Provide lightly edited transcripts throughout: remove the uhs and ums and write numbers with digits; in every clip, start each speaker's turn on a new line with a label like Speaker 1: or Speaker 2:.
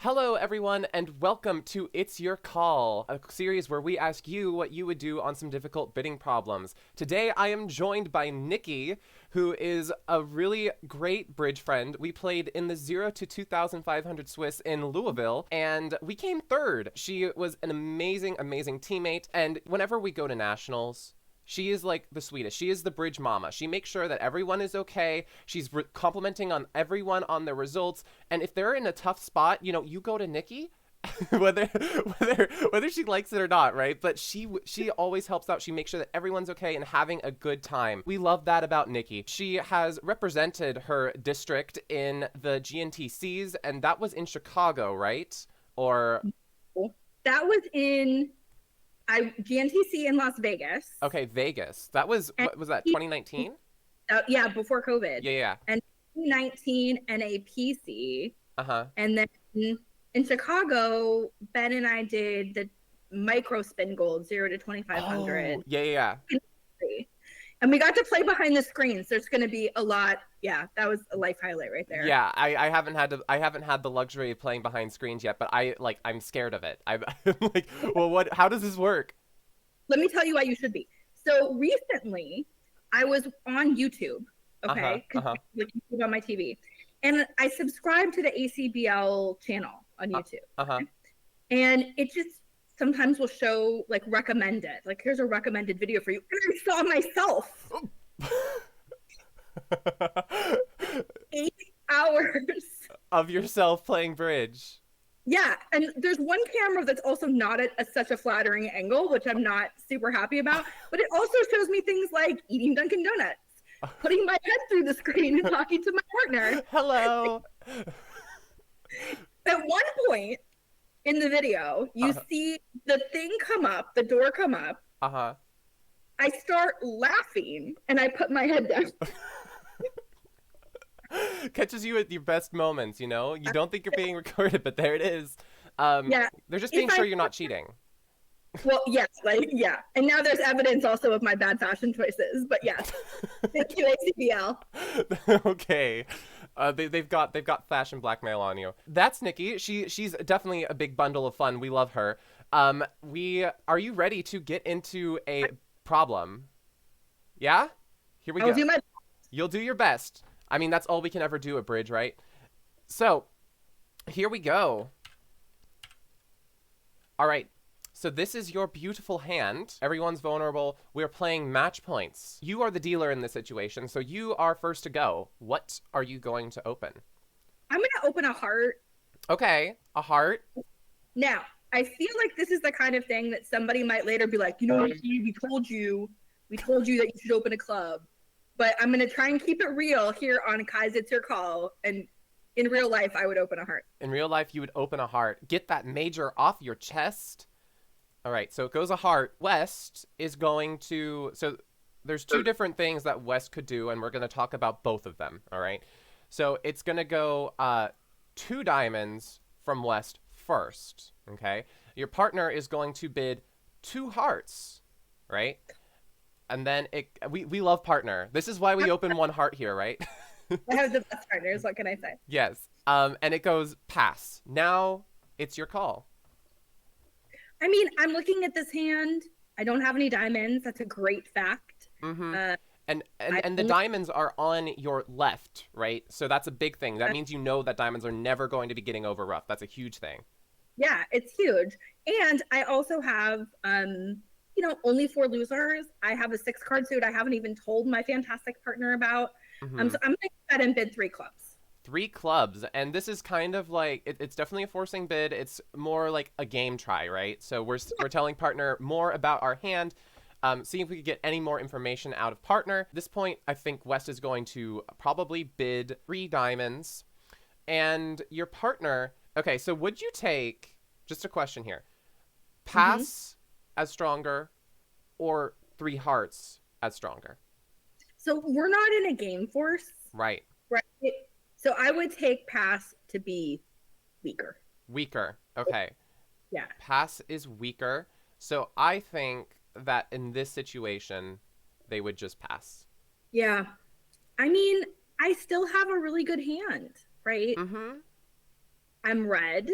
Speaker 1: Hello, everyone, and welcome to It's Your Call, a series where we ask you what you would do on some difficult bidding problems. Today, I am joined by Nikki, who is a really great bridge friend. We played in the 0 to 2,500 Swiss in Louisville, and we came third. She was an amazing, amazing teammate, and whenever we go to nationals, she is like the sweetest. She is the bridge mama. She makes sure that everyone is okay. She's complimenting on everyone on their results. And if they're in a tough spot, you go to Nikki, whether she likes it or not, right? But she always helps out. She makes sure that everyone's okay and having a good time. We love that about Nikki. She has represented her district in the GNTCs, and that was in Chicago, right? Or
Speaker 2: that was in GNTC in Las Vegas.
Speaker 1: Okay, Vegas. That was, what was that, 2019?
Speaker 2: Yeah, before COVID.
Speaker 1: Yeah.
Speaker 2: And 2019 NAPC.
Speaker 1: Uh-huh.
Speaker 2: And then in Chicago, Ben and I did the micro spin gold 0 to 2,500.
Speaker 1: Oh, yeah.
Speaker 2: And we got to play behind the screens. There's going to be a lot. Yeah, that was a life highlight right there.
Speaker 1: Yeah, I haven't had the luxury of playing behind screens yet, but I'm scared of it. I'm like, well, how does this work?
Speaker 2: Let me tell you why you should be. So recently, I was on YouTube, okay? Like YouTube on my TV. And I subscribed to the ACBL channel on YouTube. And it just sometimes will show like recommended. Like, here's a recommended video for you. And I saw myself. 8 hours
Speaker 1: of yourself playing bridge.
Speaker 2: Yeah, and there's one camera that's also not at such a flattering angle, which I'm not super happy about, but it also shows me things like eating Dunkin' Donuts, putting my head through the screen and talking to my partner.
Speaker 1: Hello.
Speaker 2: At one point in the video, you see the thing come up, the door come up. I start laughing and I put my head down.
Speaker 1: Catches you at your best moments, you don't think you're being recorded, but there it is. Yeah, they're just being sure you're not cheating.
Speaker 2: Well, yes, and now there's evidence also of my bad fashion choices, but yes. Thank you, ACBL.
Speaker 1: Okay. They've got fashion blackmail on you. That's Nikki. She's definitely a big bundle of fun. We love her. Are you ready to get into a problem? Yeah? Here we go. You'll do your best. I mean, that's all we can ever do at bridge, right? So, here we go. All right. So this is your beautiful hand. Everyone's vulnerable. We're playing match points. You are the dealer in this situation, so you are first to go. What are you going to open?
Speaker 2: I'm going to open a heart.
Speaker 1: Okay, a heart.
Speaker 2: Now, I feel like this is the kind of thing that somebody might later be like, we told you that you should open a club. But I'm going to try and keep it real here on Kai's It's Your Call. And in real life, I would open a heart.
Speaker 1: In real life, you would open a heart. Get that major off your chest. All right, so it goes a heart. West is going to... So there's two different things that West could do, and we're going to talk about both of them, all right? So it's going to go 2 diamonds from West first, okay? Your partner is going to bid 2 hearts, right? And then we love partner. This is why we open 1 heart here, right?
Speaker 2: I have the best partners. What can I say?
Speaker 1: Yes. And it goes pass. Now it's your call.
Speaker 2: I mean, I'm looking at this hand. I don't have any diamonds. That's a great fact.
Speaker 1: And the diamonds are on your left, right? So that's a big thing. That means that diamonds are never going to be getting over rough. That's a huge thing.
Speaker 2: Yeah, it's huge. And I also have only 4 losers. I have a 6-card suit I haven't even told my fantastic partner about. So I'm going to go ahead and bid 3 clubs.
Speaker 1: 3 clubs. And this is kind of like, it's definitely a forcing bid. It's more like a game try, right? So we're telling partner more about our hand, seeing if we could get any more information out of partner. At this point, I think West is going to probably bid 3 diamonds. And your partner, okay, so would you take, just a question here, pass as stronger or 3 hearts as stronger?
Speaker 2: So we're not in a game force.
Speaker 1: Right.
Speaker 2: So I would take pass to be weaker.
Speaker 1: Weaker. Okay.
Speaker 2: Yeah.
Speaker 1: Pass is weaker. So I think that in this situation, they would just pass.
Speaker 2: Yeah. I mean, I still have a really good hand, right?
Speaker 1: Mm-hmm.
Speaker 2: I'm red.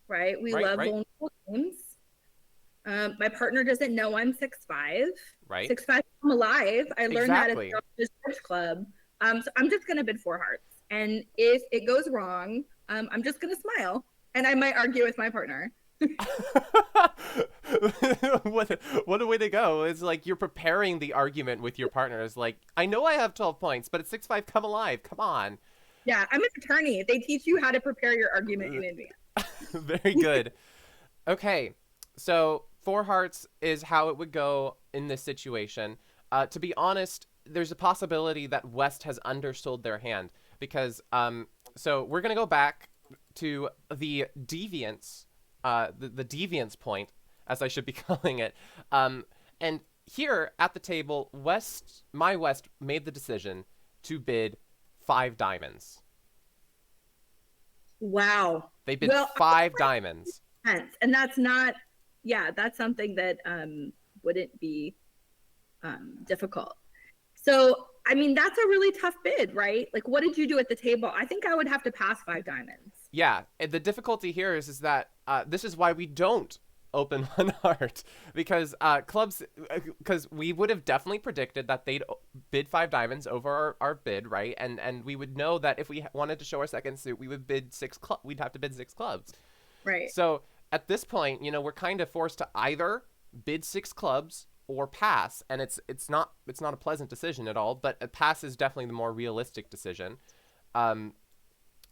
Speaker 2: right? We
Speaker 1: Right,
Speaker 2: love
Speaker 1: right,
Speaker 2: vulnerable games. My partner doesn't know I'm 6'5".
Speaker 1: right.
Speaker 2: 6'5", I'm alive. I learned that at
Speaker 1: Exactly.
Speaker 2: the church club. So I'm just gonna bid 4 hearts, and if it goes wrong, I'm just gonna smile, and I might argue with my partner.
Speaker 1: What a way to go. It's like you're preparing the argument with your partner. It's like, I know I have 12 points, but at 6'5", come alive. Come on.
Speaker 2: Yeah, I'm an attorney. They teach you how to prepare your argument in advance.
Speaker 1: Very good. Okay, so 4 hearts is how it would go in this situation. To be honest, there's a possibility that West has undersold their hand because so we're gonna go back to the deviance, the deviance point, as I should be calling it. And here at the table, my West made the decision to bid 5 diamonds.
Speaker 2: Wow.
Speaker 1: They bid 5 diamonds.
Speaker 2: And that's not, yeah, that's something that wouldn't be difficult. So, I mean, that's a really tough bid, right? Like, what did you do at the table? I think I would have to pass 5 diamonds.
Speaker 1: Yeah, the difficulty here is that this is why we don't open 1 heart because clubs, because we would have definitely predicted that they'd bid 5 diamonds over our bid, right? And we would know that if we wanted to show our second suit, we would bid we'd have to bid 6 clubs.
Speaker 2: Right.
Speaker 1: So at this point, we're kind of forced to either bid 6 clubs or pass, and it's not a pleasant decision at all, but a pass is definitely the more realistic decision.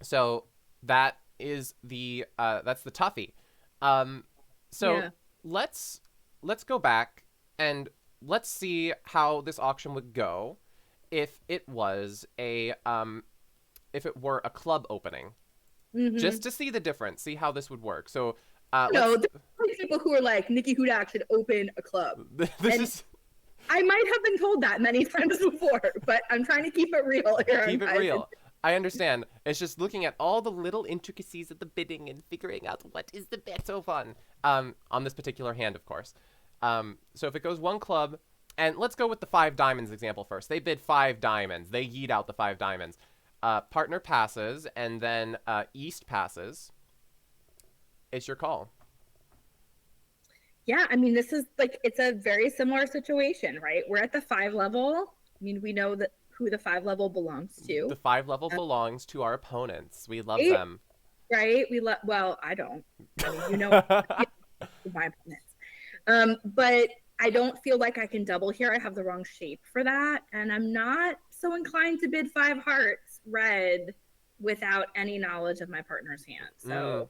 Speaker 1: So that is that's the toughie. So
Speaker 2: yeah.
Speaker 1: let's go back and let's see how this auction would go if it was if it were a club opening, just to see the difference, see how this would work. So
Speaker 2: no, there's people who are like, Nikki Hudak should open a club. I might have been told that many times before, but I'm trying to keep it real here.
Speaker 1: Keep it real. I understand. It's just looking at all the little intricacies of the bidding and figuring out what is the bet. So fun. On this particular hand, of course. So if it goes 1 club, and let's go with the 5 diamonds example first. They bid 5 diamonds. They yeet out the 5 diamonds. Partner passes, and then East passes. It's your call.
Speaker 2: Yeah, I mean, this is like, it's a very similar situation, right? We're at the 5 level. I mean, we know that who the 5 level belongs to.
Speaker 1: The 5 level belongs to our opponents. We love them.
Speaker 2: Right? Well, I don't. I mean, my opponents. But I don't feel like I can double here. I have the wrong shape for that. And I'm not so inclined to bid 5 hearts red without any knowledge of my partner's hand. So,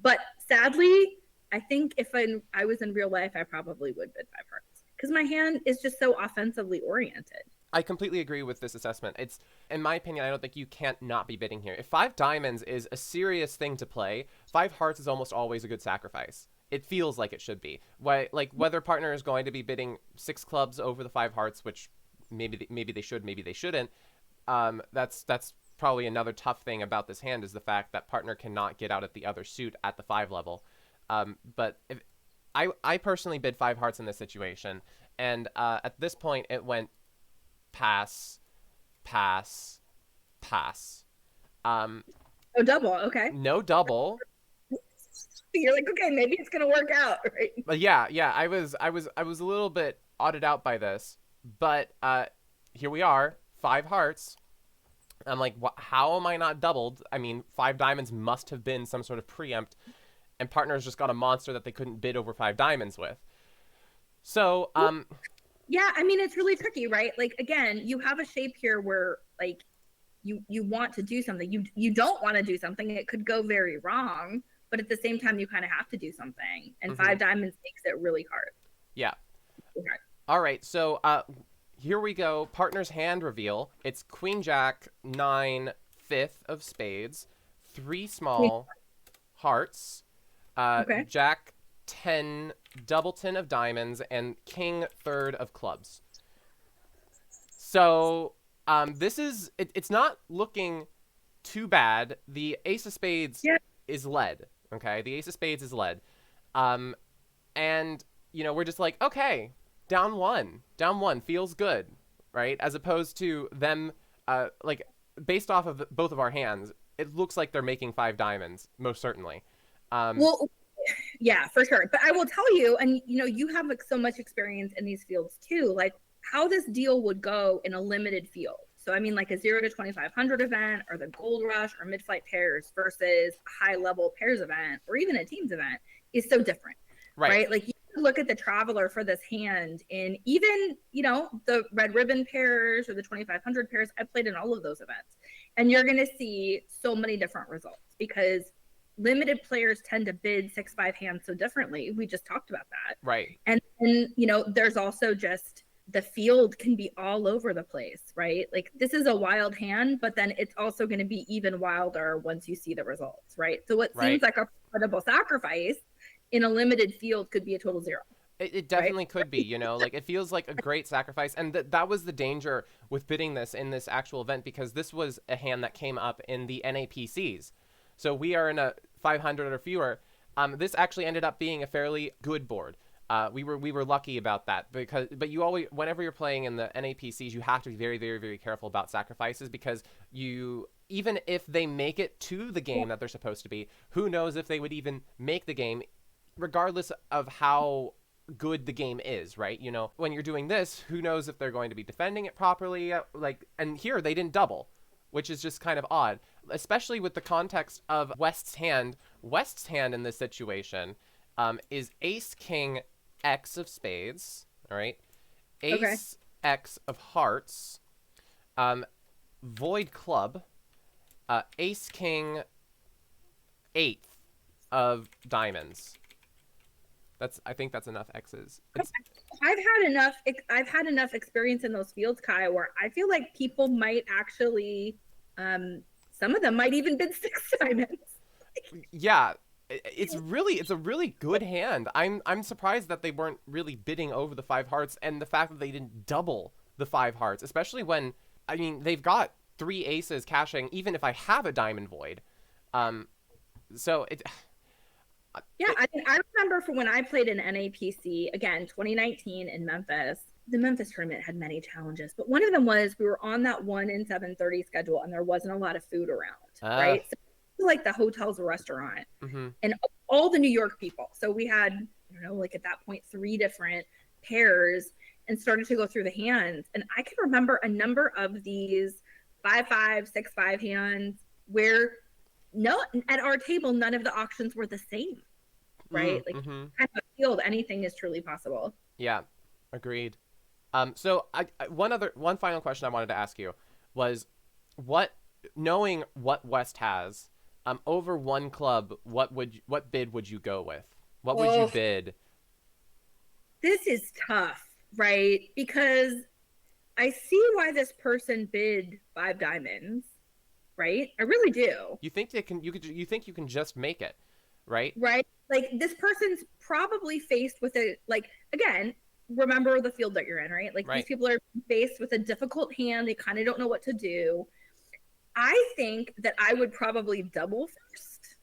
Speaker 2: but sadly, I think if I was in real life, I probably would bid 5 hearts because my hand is just so offensively oriented.
Speaker 1: I completely agree with this assessment. It's, in my opinion, I don't think you can't not be bidding here. If 5 diamonds is a serious thing to play, 5 hearts is almost always a good sacrifice. It feels like it should be. Whether partner is going to be bidding 6 clubs over the 5 hearts, which maybe they should, maybe they shouldn't. That's probably another tough thing about this hand is the fact that partner cannot get out at the other suit at the 5 level. But I personally bid 5 hearts in this situation, and at this point it went pass, pass, pass.
Speaker 2: No double, okay.
Speaker 1: No double.
Speaker 2: You're like, okay, maybe it's gonna work out, right?
Speaker 1: But yeah, I was a little bit odded out by this, but here we are, 5 hearts. I'm like, how am I not doubled? I mean, 5 diamonds must have been some sort of preempt, and partners just got a monster that they couldn't bid over 5 diamonds with. So,
Speaker 2: yeah, I mean, it's really tricky, right? Like, again, you have a shape here where, like, you want to do something. You don't want to do something. It could go very wrong, but at the same time, you kind of have to do something. And 5 diamonds makes it really hard.
Speaker 1: Yeah.
Speaker 2: Really hard.
Speaker 1: All right, so here we go. Partner's hand reveal. It's Queen Jack 9 5th of spades, 3 small hearts, Jack 10 doubleton of diamonds, and King 3rd of clubs. So this is it's not looking too bad. The Ace of Spades is led. Okay, the Ace of Spades is led, and we're just like, okay, down one feels good, right? As opposed to them, like, based off of both of our hands, it looks like they're making 5 diamonds, most certainly.
Speaker 2: Well, yeah, for sure. But I will tell you, and you have like so much experience in these fields too, like how this deal would go in a limited field. So I mean, like a 0 to 2,500 event, or the Gold Rush, or mid-flight pairs versus a high-level pairs event, or even a teams event is so different, right? Like you look at the Traveler for this hand, in even the red ribbon pairs or the 2,500 pairs. I played in all of those events, and you're going to see so many different results because limited players tend to bid 6-5 hands so differently. We just talked about that.
Speaker 1: Right.
Speaker 2: And there's also just the field can be all over the place, right? Like this is a wild hand, but then it's also going to be even wilder once you see the results, right? So what seems like a profitable sacrifice in a limited field could be a total zero.
Speaker 1: It definitely could be, like it feels like a great sacrifice. And that was the danger with bidding this in this actual event, because this was a hand that came up in the NAPCs. So we are in a 500 or fewer. This actually ended up being a fairly good board. We were lucky about that, but you always, whenever you're playing in the NAPCs, you have to be very, very, very careful about sacrifices, because even if they make it to the game that they're supposed to be, who knows if they would even make the game, regardless of how good the game is, right? When you're doing this, who knows if they're going to be defending it properly? And here they didn't double, which is just kind of odd, especially with the context of West's hand. West's hand in this situation is Ace King X of spades, all right? Ace X of hearts, Void Club, Ace King eighth of diamonds. I think that's enough X's.
Speaker 2: I've had enough experience in those fields, Kai, where I feel like people might actually, some of them might even bid 6 diamonds.
Speaker 1: Yeah, it's a really good hand. I'm surprised that they weren't really bidding over the 5 hearts, and the fact that they didn't double the 5 hearts, especially when, I mean, they've got 3 aces cashing, even if I have a diamond void. So it.
Speaker 2: Yeah, I remember from when I played in NAPC, again, 2019 in Memphis. The Memphis tournament had many challenges, but one of them was we were on that 1 in 7:30 schedule, and there wasn't a lot of food around, right? So like the hotel's a restaurant, and all the New York people. So we had, like at that point, 3 different pairs, and started to go through the hands. And I can remember a number of these 5-5, 6-5 hands where at our table, none of the auctions were the same, right? Kind of a field, anything is truly possible.
Speaker 1: Yeah, agreed. So one final question I wanted to ask you was, knowing what West has, over one club, what bid would you go with? What would you bid?
Speaker 2: This is tough, right? Because I see why this person bid 5 diamonds. Right? I really do.
Speaker 1: You think you think you can just make it, right?
Speaker 2: Right. Like this person's probably faced with again, remember the field that you're in, right? Like these people are faced with a difficult hand. They kind of don't know what to do. I think that I would probably double first.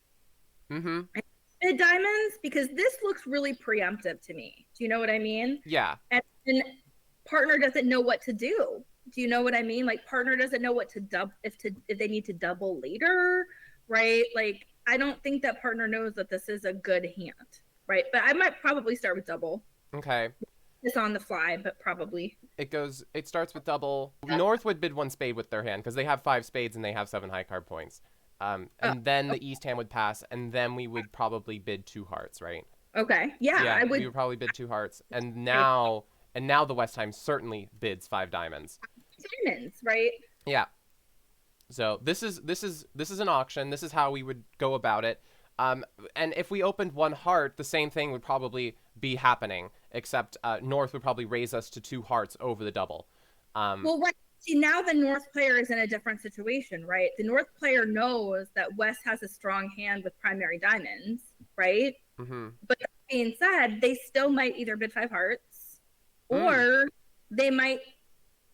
Speaker 2: Bid diamonds, because this looks really preemptive to me. Do you know what I mean?
Speaker 1: Yeah.
Speaker 2: And partner doesn't know what to do. Do you know what I mean? Like partner doesn't know what to double, if they need to double later, right? Like I don't think that partner knows that this is a good hand, right? But I might probably start with double.
Speaker 1: Okay.
Speaker 2: It's on the fly, but probably.
Speaker 1: It starts with double. North would bid 1 spade with their hand because they have 5 spades and they have 7 high card points. And then the East hand would pass, and then we would probably bid 2 hearts, right?
Speaker 2: Okay. Yeah,
Speaker 1: we would probably bid 2 hearts, and now the West time certainly bids 5 diamonds.
Speaker 2: Diamonds, right?
Speaker 1: Yeah. So this is an auction. This is how we would go about it. And if we opened 1 heart, the same thing would probably be happening, except North would probably raise us to 2 hearts over the double.
Speaker 2: Well, right. See, now the North player is in a different situation, right? The North player knows that West has a strong hand with primary diamonds, right? But that being said, they still might either bid 5 hearts, or they might,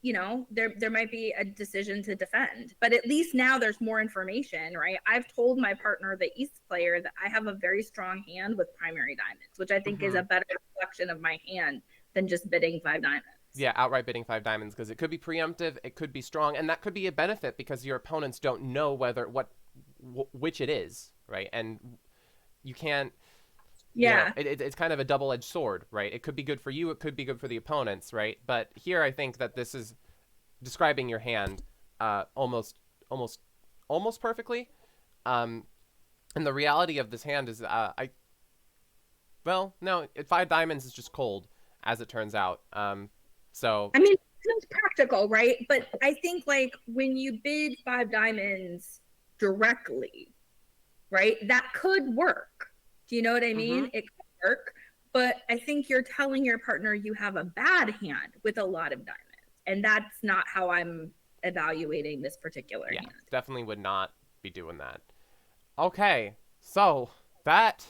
Speaker 2: there might be a decision to defend. But at least now there's more information, right? I've told my partner, the East player, that I have a very strong hand with primary diamonds, which I think is a better reflection of my hand than just bidding 5 diamonds.
Speaker 1: Yeah, outright bidding 5 diamonds, because it could be preemptive, it could be strong, and that could be a benefit because your opponents don't know which it is, right? And you can't.
Speaker 2: Yeah.
Speaker 1: It's kind of a double-edged sword, right? It could be good for you, it could be good for the opponents, right? But here I think that this is describing your hand almost almost perfectly. And the reality of this hand is well, no, 5 diamonds is just cold, as it turns out. So
Speaker 2: I mean, it sounds practical, right? But I think like when you bid 5 diamonds directly, right, that could work. Do you know what I mean? It could work, but I think you're telling your partner you have a bad hand with a lot of diamonds, and that's not how I'm evaluating this particular hand.
Speaker 1: Definitely would not be doing that. Okay, so that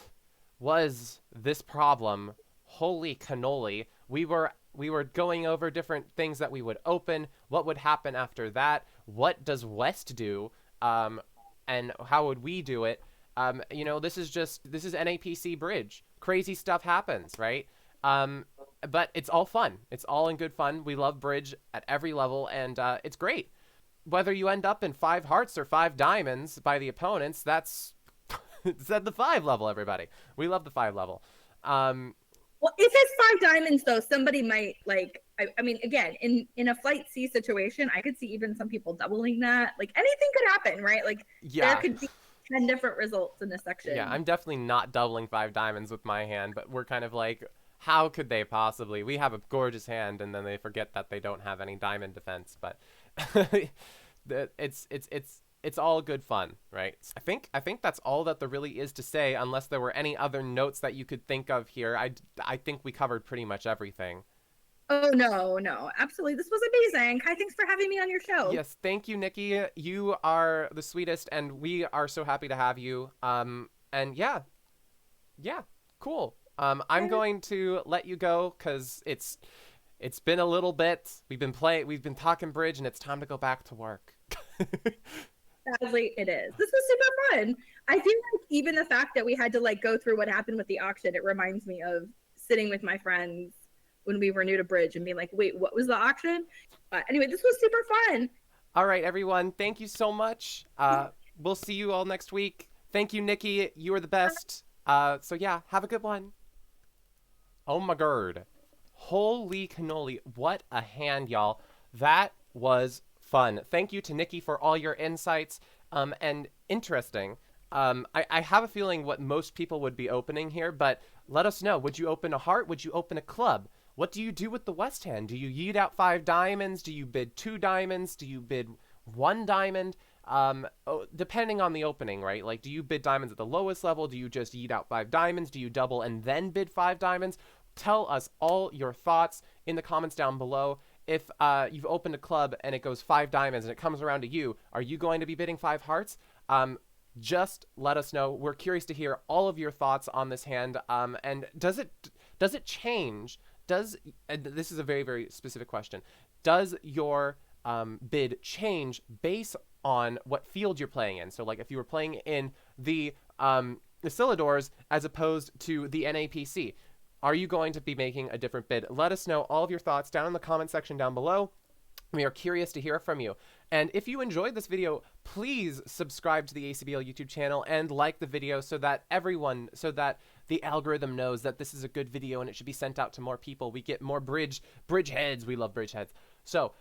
Speaker 1: was this problem. Holy cannoli. We were going over different things that we would open, what would happen after that, what does West do, and how would we do it. This is NAPC bridge. Crazy stuff happens, right? But it's all fun. It's all in good fun. We love bridge at every level, and it's great. Whether you end up in 5 hearts or 5 diamonds by the opponents, that's it's at the 5 level, everybody. We love the 5 level.
Speaker 2: Well, if it's 5 diamonds, though, somebody might like. I mean, again, in a flight C situation, I could see even some people doubling that. Like anything could happen, right? Like there could be 10 different results in a section.
Speaker 1: Yeah, I'm definitely not doubling 5 diamonds with my hand, but we're kind of like, how could they possibly? We have a gorgeous hand, and then they forget that they don't have any diamond defense. But it's all good fun, right? I think that's all that there really is to say, unless there were any other notes that you could think of here. I think we covered pretty much everything.
Speaker 2: Oh, no, absolutely. This was amazing. Kai, thanks for having me on your show.
Speaker 1: Yes, thank you, Nikki. You are the sweetest, and we are so happy to have you. And yeah, cool. I'm going to let you go because it's been a little bit. We've been talking bridge, and it's time to go back to work.
Speaker 2: Sadly, it is. This was super fun. I feel like even the fact that we had to like go through what happened with the auction, it reminds me of sitting with my friends when we were new to bridge and being like, wait, what was the auction? Anyway, this was super fun.
Speaker 1: All right, everyone. Thank you so much. We'll see you all next week. Thank you, Nikki. You are the best. So yeah, have a good one. Oh my god. Holy cannoli. What a hand, y'all. That was fun. Thank you to Nikki for all your insights. And interesting. I have a feeling what most people would be opening here, but let us know. Would you open a heart? Would you open a club? What do you do with the West hand? Do you yeet out 5 diamonds? Do you bid 2 diamonds? Do you bid 1 diamond? Depending on the opening, right? Like, do you bid diamonds at the lowest level? Do you just yeet out 5 diamonds? Do you double and then bid 5 diamonds? Tell us all your thoughts in the comments down below. If you've opened a club and it goes 5 diamonds and it comes around to you, are you going to be bidding 5 hearts? Just let us know. We're curious to hear all of your thoughts on this hand. And does it change? This is a very, very specific question. Does your bid change based on what field you're playing in? So like if you were playing in the Oscilladors as opposed to the NAPC, are you going to be making a different bid? Let us know all of your thoughts down in the comment section down below. We are curious to hear from you. And if you enjoyed this video, please subscribe to the ACBL YouTube channel and like the video so that the algorithm knows that this is a good video and it should be sent out to more people. We get more bridge heads. We love bridge heads. So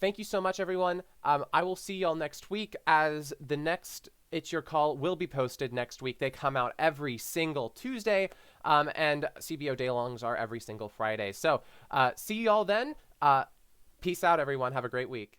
Speaker 1: thank you so much, everyone. I will see y'all next week as the next It's Your Call will be posted next week. They come out every single Tuesday, and CBO day-longs are every single Friday. So see y'all then. Peace out, everyone. Have a great week.